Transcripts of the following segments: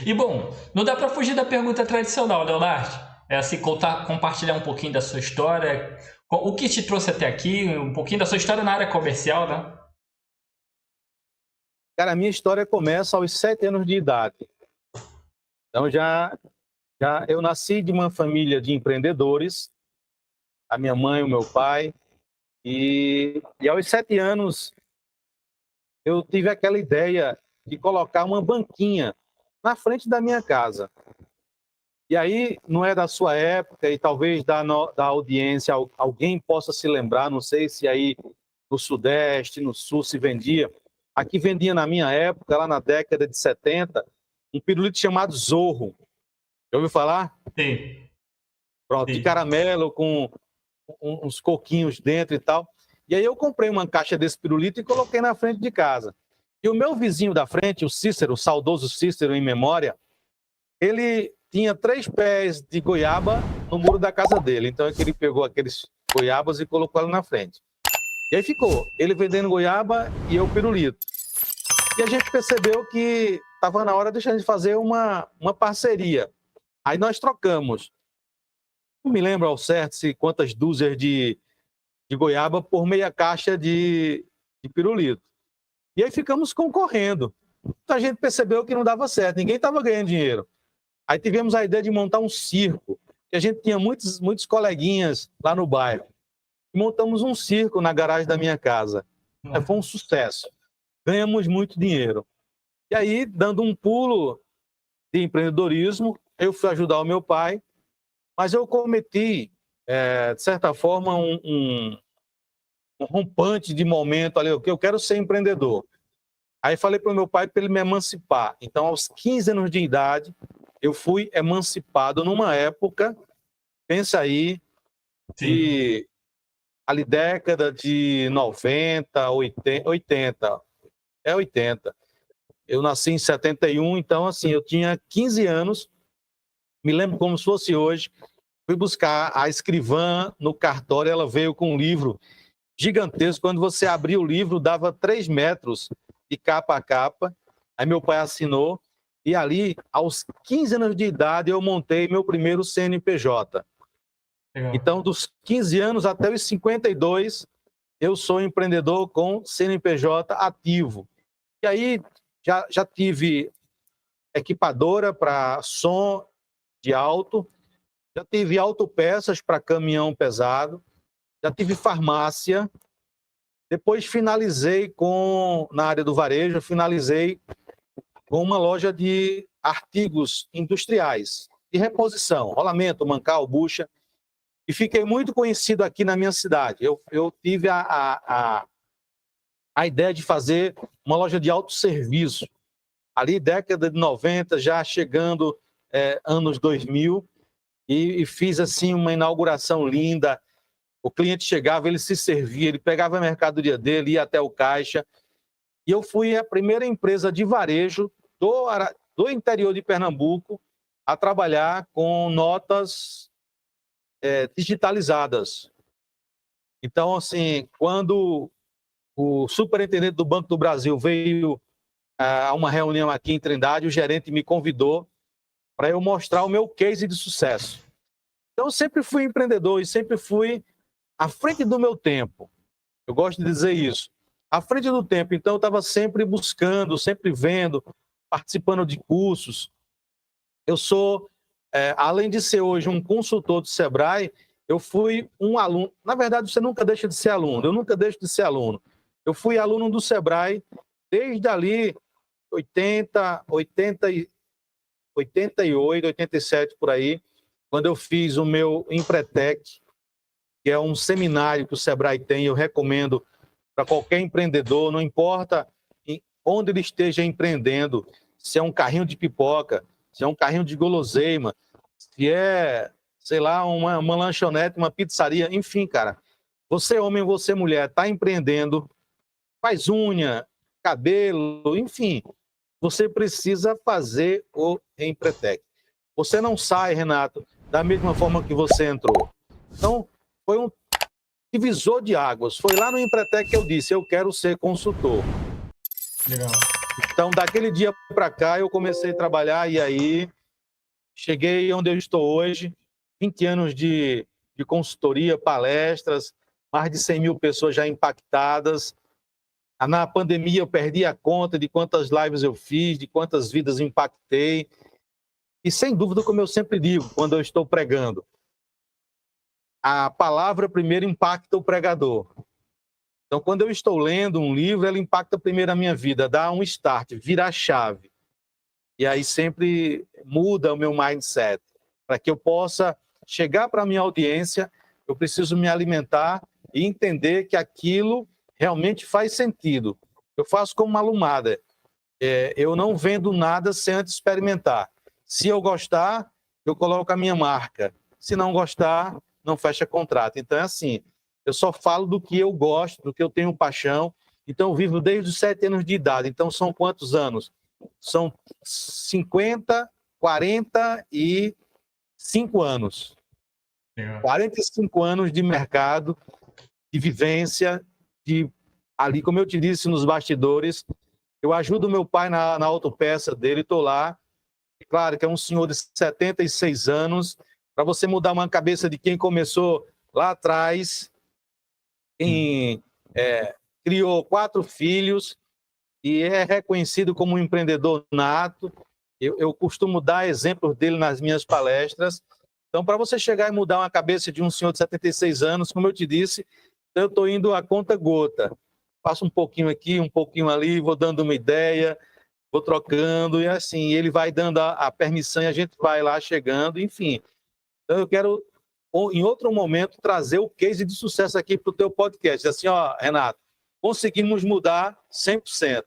E bom, não dá para fugir da pergunta tradicional, Leonardo. É assim, compartilhar um pouquinho da sua história, o que te trouxe até aqui, um pouquinho da sua história na área comercial, né? Cara, a minha história começa aos 7 anos de idade. Então, já eu nasci de uma família de empreendedores, a minha mãe, o meu pai, e aos 7 anos eu tive aquela ideia de colocar uma banquinha na frente da minha casa. E aí, não é da sua época, e talvez da audiência alguém possa se lembrar, não sei se aí no Sudeste, no Sul se vendia. Aqui vendia na minha época, lá na década de 70, um pirulito chamado Zorro. Já ouviu falar? Sim, Pronto, de sim. caramelo com uns coquinhos dentro e tal. E aí eu comprei uma caixa desse pirulito e coloquei na frente de casa. E o meu vizinho da frente, o Cícero, o saudoso Cícero em memória, ele tinha 3 pés de goiaba no muro da casa dele. Então é que ele pegou aqueles goiabas e colocou ali na frente. E aí ficou, ele vendendo goiaba e eu pirulito. E a gente percebeu que estava na hora de a gente fazer uma parceria. Aí nós trocamos. Não me lembro ao certo se quantas dúzias de goiaba por meia caixa de pirulito. E aí ficamos concorrendo. Então a gente percebeu que não dava certo, ninguém estava ganhando dinheiro. Aí tivemos a ideia de montar um circo, que a gente tinha muitos coleguinhas lá no bairro. E montamos um circo na garagem da minha casa. Foi um sucesso. Ganhamos muito dinheiro. E aí, dando um pulo de empreendedorismo, eu fui ajudar o meu pai, mas eu cometi, de certa forma, um rompante de momento ali, que eu quero ser empreendedor. Aí falei para o meu pai para ele me emancipar. Então, aos 15 anos de idade, eu fui emancipado numa época, pensa aí, Sim. de ali década de 90, 80. É 80. Eu nasci em 71, então assim, eu tinha 15 anos, me lembro como se fosse hoje, fui buscar a escrivã no cartório, ela veio com um livro gigantesco, quando você abria o livro, dava 3 metros de capa a capa, aí meu pai assinou, e ali, aos 15 anos de idade, eu montei meu primeiro CNPJ. Legal. Então, dos 15 anos até os 52, eu sou empreendedor com CNPJ ativo. E aí, já tive equipadora para som de auto, já tive autopeças para caminhão pesado, já tive farmácia, depois finalizei na área do varejo, finalizei com uma loja de artigos industriais, de reposição, rolamento, mancal, bucha, e fiquei muito conhecido aqui na minha cidade. Eu tive a ideia de fazer uma loja de autosserviço, ali década de 90, já chegando anos 2000, e fiz assim uma inauguração linda. O cliente chegava, ele se servia, ele pegava a mercadoria dele, ia até o caixa, e eu fui a primeira empresa de varejo do interior de Pernambuco a trabalhar com notas digitalizadas. Então, assim, quando o superintendente do Banco do Brasil veio a uma reunião aqui em Trindade, o gerente me convidou para eu mostrar o meu case de sucesso. Então, eu sempre fui empreendedor e sempre fui à frente do meu tempo. Eu gosto de dizer isso. À frente do tempo. Então, eu estava sempre buscando, sempre vendo, participando de cursos. Eu sou, além de ser hoje um consultor do Sebrae, eu fui um aluno. Na verdade, você nunca deixa de ser aluno. Eu nunca deixo de ser aluno. Eu fui aluno do Sebrae desde ali 88, 87 por aí, quando eu fiz o meu Empretec, que é um seminário que o Sebrae tem, eu recomendo para qualquer empreendedor, não importa onde ele esteja empreendendo, se é um carrinho de pipoca, se é um carrinho de guloseima, se é, sei lá, uma lanchonete, uma pizzaria, enfim, cara. Você homem, você mulher, está empreendendo, faz unha, cabelo, enfim, você precisa fazer o Empretec. Você não sai, Renato, da mesma forma que você entrou. Então, foi um divisor de águas. Foi lá no Empretec que eu disse, eu quero ser consultor. Legal. Então, daquele dia para cá, eu comecei a trabalhar e aí cheguei onde eu estou hoje, 20 anos de consultoria, palestras, mais de 100 mil pessoas já impactadas. Na pandemia, eu perdi a conta de quantas lives eu fiz, de quantas vidas impactei. E, sem dúvida, como eu sempre digo, quando eu estou pregando, a palavra primeiro impacta o pregador. Então, quando eu estou lendo um livro, ela impacta primeiro a minha vida, dá um start, vira a chave. E aí sempre muda o meu mindset. Para que eu possa chegar para a minha audiência, eu preciso me alimentar e entender que aquilo realmente faz sentido. Eu faço como uma alumada. Eu não vendo nada sem antes experimentar. Se eu gostar, eu coloco a minha marca. Se não gostar, não fecha contrato. Então é assim, eu só falo do que eu gosto, do que eu tenho paixão. Então eu vivo desde os 7 anos de idade. Então são quantos anos? São 50, 45 anos. 45 anos de mercado, de vivência, ali, como eu te disse, nos bastidores. Eu ajudo meu pai na autopeça dele, estou lá. Claro que é um senhor de 76 anos. Para você mudar uma cabeça de quem começou lá atrás, criou 4 filhos e é reconhecido como um empreendedor nato. Eu costumo dar exemplos dele nas minhas palestras. Então, para você chegar e mudar uma cabeça de um senhor de 76 anos, como eu te disse, eu estou indo a conta gota. Passo um pouquinho aqui, um pouquinho ali, vou dando uma ideia, vou trocando, e assim, ele vai dando a permissão e a gente vai lá chegando, enfim. Então, eu quero, em outro momento, trazer o case de sucesso aqui para o teu podcast. Assim, ó, Renato, conseguimos mudar 100%.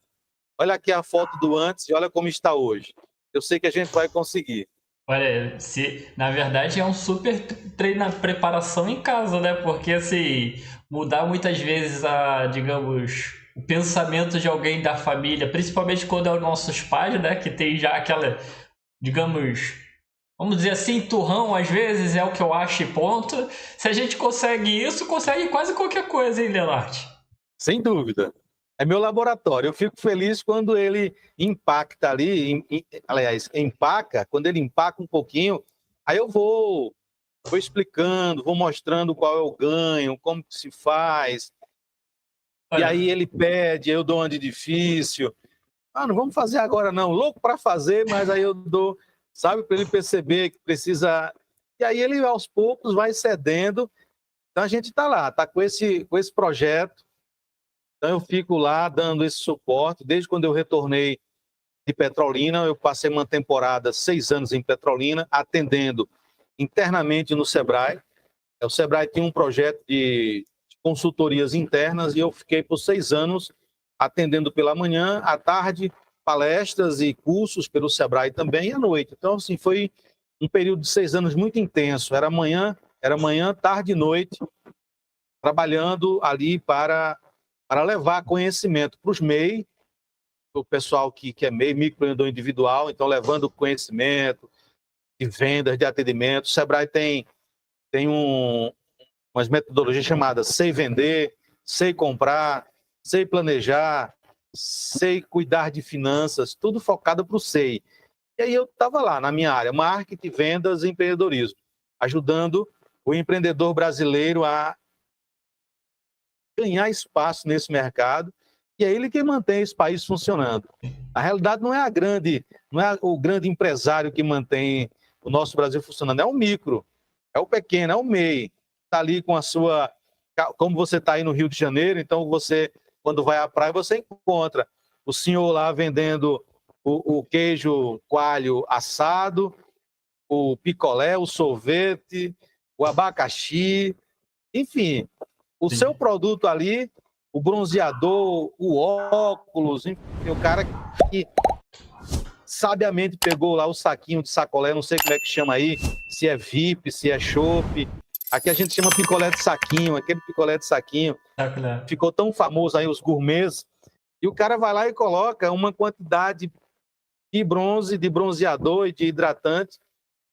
Olha aqui a foto do antes e olha como está hoje. Eu sei que a gente vai conseguir. Olha, na verdade é um super treino, preparação em casa, né? Porque assim, mudar muitas vezes digamos, o pensamento de alguém da família, principalmente quando é os nossos pais, né? Que tem já aquela, digamos, vamos dizer assim, turrão, às vezes, é o que eu acho e ponto. Se a gente consegue isso, consegue quase qualquer coisa, hein, Leonardo? Sem dúvida. É meu laboratório. Eu fico feliz quando ele impacta ali, aliás, empaca, quando ele empaca um pouquinho, aí eu vou explicando, vou mostrando qual é o ganho, como que se faz. E aí ele pede, eu dou uma de difícil. Não vamos fazer agora não. Louco para fazer, mas aí eu dou, sabe, para ele perceber que precisa. E aí ele, aos poucos, vai cedendo. Então a gente está lá, está com esse projeto. Então eu fico lá dando esse suporte. Desde quando eu retornei de Petrolina, eu passei uma temporada, 6 anos em Petrolina, atendendo internamente no Sebrae. O Sebrae tinha um projeto de consultorias internas e eu fiquei por 6 anos atendendo pela manhã, à tarde, palestras e cursos pelo Sebrae também e à noite. Então, assim, foi um período de 6 anos muito intenso. Era manhã, tarde e noite, trabalhando ali para levar conhecimento para os MEI, o pessoal que é MEI, microempreendedor individual, então levando conhecimento de vendas, de atendimento. O Sebrae tem umas metodologias chamadas Sei Vender, Sei Comprar, Sei Planejar, Sei Cuidar de Finanças, tudo focado para o SEI. E aí eu estava lá na minha área, marketing, vendas e empreendedorismo, ajudando o empreendedor brasileiro a ganhar espaço nesse mercado, e é ele que mantém esse país funcionando. Na realidade, não é o grande empresário que mantém o nosso Brasil funcionando, é o micro, é o pequeno, é o MEI. Está ali com a sua... Como você está aí no Rio de Janeiro, então você, quando vai à praia, você encontra o senhor lá vendendo o queijo coalho assado, o picolé, o sorvete, o abacaxi, enfim, o seu produto ali, o bronzeador, o óculos, enfim, o cara que sabiamente pegou lá o saquinho de sacolé, não sei como é que chama aí, se é VIP, se é chopp. Aqui a gente chama picolé de saquinho, aquele picolé de saquinho. Ficou tão famoso aí os gourmets. E o cara vai lá e coloca uma quantidade de bronzeador e de hidratante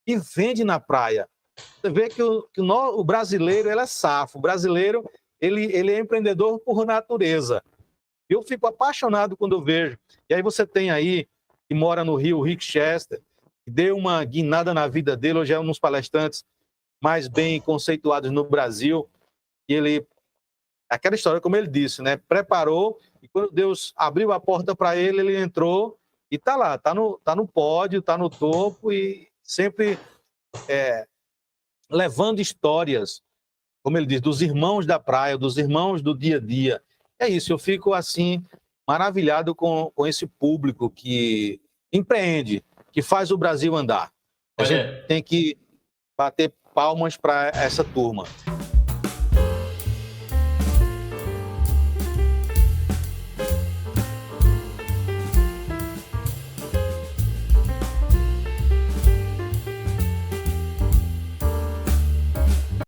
e vende na praia. Você vê que o brasileiro ele é safo. O brasileiro ele é empreendedor por natureza. Eu fico apaixonado quando eu vejo. E aí você tem aí, que mora no Rio, o Rick Chester, que deu uma guinada na vida dele, hoje é um dos palestrantes mais bem conceituados no Brasil. E ele, aquela história, como ele disse, né? Preparou, e quando Deus abriu a porta para ele, ele entrou e está lá, está no pódio, está no topo e sempre levando histórias, como ele diz, dos irmãos da praia, dos irmãos do dia a dia. É isso, eu fico assim, maravilhado com esse público que empreende, que faz o Brasil andar. A gente tem que bater palmas para essa turma.